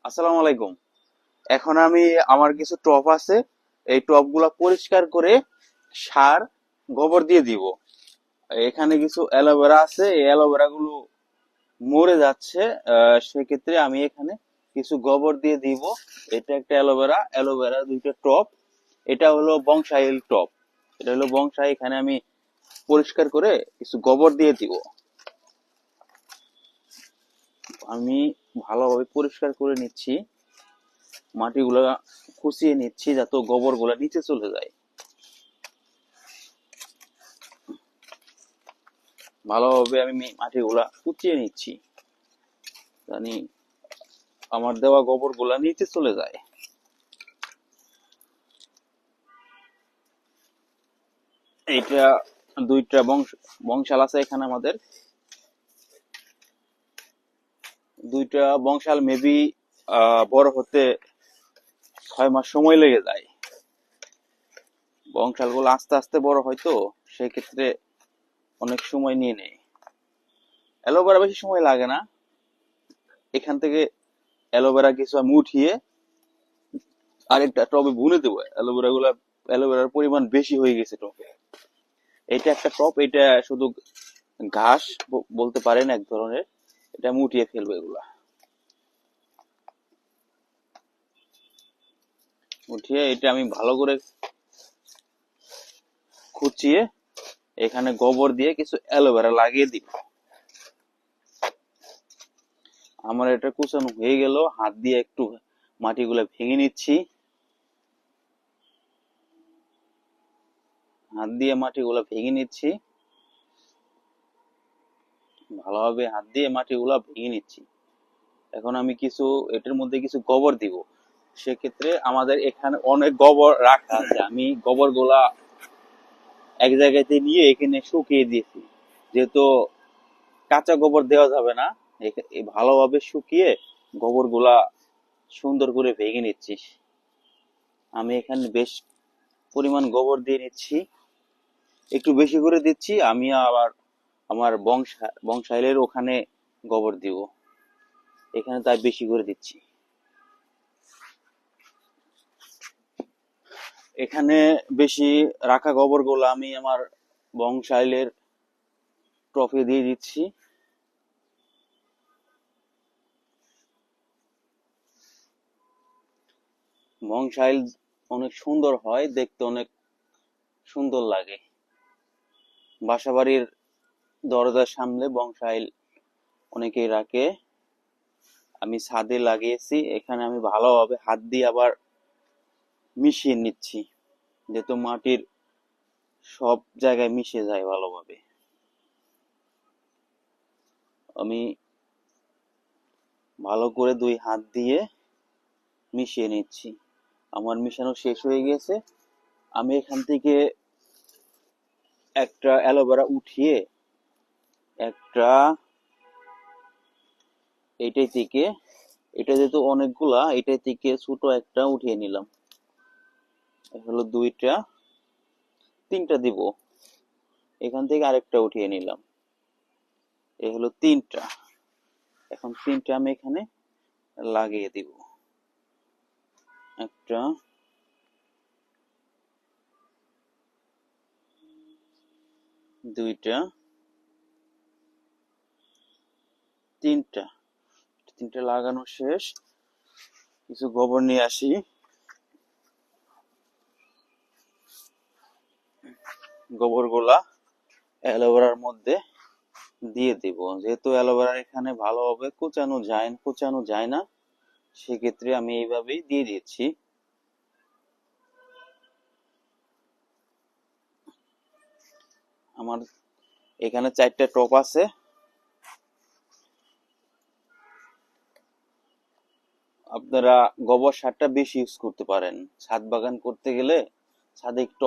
আসসালামু আলাইকুম। এখন আমি আমার কিছু টব আছে, এই টব গুলা পরিষ্কার করে সার গোবর দিয়ে দিব। এখানে কিছু অ্যালোভেরা আছে, এই অ্যালোভেরা গুলো মরে যাচ্ছে। সেক্ষেত্রে আমি এখানে কিছু গোবর দিয়ে দিব। এটা একটা অ্যালোভেরা, অ্যালোভেরা দুইটা টব। এটা হলো বংশাইল টব, এটা হলো বংশাই। এখানে আমি পরিষ্কার করে কিছু গোবর দিয়ে দিব। আমি ভালোভাবে পরিষ্কার করে নিচ্ছি, মাটিগুলা খুঁচিয়ে নিচ্ছি যাতে গোবর গুলা নিচে চলে যায়। ভালোভাবে আমি মাটিগুলা কুচিয়ে নিচ্ছি, জানি আমার দেওয়া গোবর গুলা নিচে চলে যায়। এইটা দুইটা বংশাল আছে এখানে আমাদের, দুইটা বংশাল মেবি বড় হতে 6 মাস সময় লেগে যায়। বংশাল গুলো আস্তে আস্তে বড় হয় তো, সেক্ষেত্রে অনেক সময় নিয়ে নেয়। অ্যালোভেরা বেশি সময় লাগে না। এখান থেকে অ্যালোভেরা কিছু আমি উঠিয়ে আরেকটা টবে বুনে দেবো। অ্যালোভেরার পরিমাণ বেশি হয়ে গেছে টবে। এটা একটা টব, এটা শুধু ঘাস বলতে পারেন এক ধরনের। এটা আমি উঠিয়ে ফেলবো এগুলা, উঠিয়ে এটা আমি ভালো করে খুঁচিয়ে এখানে গোবর দিয়ে কিছু অ্যালোভেরা লাগিয়ে দিব। আমার এটা কুচানো হয়ে গেল, হাত দিয়ে একটু মাটিগুলো ভেঙে নিচ্ছি। হাত দিয়ে মাটিগুলো ভেঙে নিচ্ছি, ভালোভাবে হাত দিয়ে মাটিগুলো ভেঙে নিচ্ছি। এখন আমি কিছু এটার মধ্যে কিছু গোবর দিব। সেক্ষেত্রে আমাদের এখানে অনেক গোবর রাখা আছে, আমি গোবর গুলা এক জায়গাতে নিয়ে এখানে শুকিয়ে দিয়েছি। যেহেতু কাঁচা গোবর দেওয়া যাবে না, ভালোভাবে শুকিয়ে গোবর গুলা সুন্দর করে ভেঙে নিচ্ছি। আমি এখানে বেশ পরিমাণ গোবর দিয়ে নিচ্ছি, একটু বেশি করে দিচ্ছি। আমি আবার আমার বংশাইলের ওখানে গোবর দিব, এখানে তাই বেশি করে দিচ্ছি। এখানে বেশি রাখা গোবর গুলো আমি আমার বংশাইলের ট্রফি দিয়ে দিচ্ছি। বংশাইল অনেক সুন্দর হয় দেখতে, অনেক সুন্দর লাগে। বাসাবাড়ির দরজার সামনে বংশাইল অনেকেই রাখে। আমি ছাদে লাগিয়েছি, এখানে আমি ভালোভাবে হাত দিয়ে আবার মিশিয়ে নিচ্ছি, যেহেতু মাটির সব জায়গায় মিশে যায় ভালোভাবে। আমি ভালো করে 2 হাত দিয়ে মিশিয়ে নিচ্ছি। আমার মিশানো শেষ হয়ে গেছে। আমি এখান থেকে একটা অ্যালোভেরা উঠিয়ে একটা এইটাই থেকে, এটা যেহেতু অনেকগুলা, এটাই থেকে ছোট একটা উঠিয়ে নিলাম। হলো 2টা, 3টা দিব। এখান থেকে আরেকটা উঠিয়ে নিলাম, এই হলো 3টা। এখন 3টা আমি এখানে লাগিয়ে দিব। একটা, 2টা, 3টা। 3টা লাগানো শেষ। কিছু গোবর নিয়ে আসি, গোবর গুলা অ্যালোভেরার মধ্যে দিয়ে দিব। যেহেতু অ্যালোভেরা এখানে ভালোভাবে কুচানো যায় না, সেক্ষেত্রে আমি এইভাবেই দিয়ে দিচ্ছি। আমার এখানে 4টা টব আছে। আপনারা গোবর সারটা বেশি ইউজ করতে পারেন ছাদ বাগান করতে গেলে। ছাদে একটু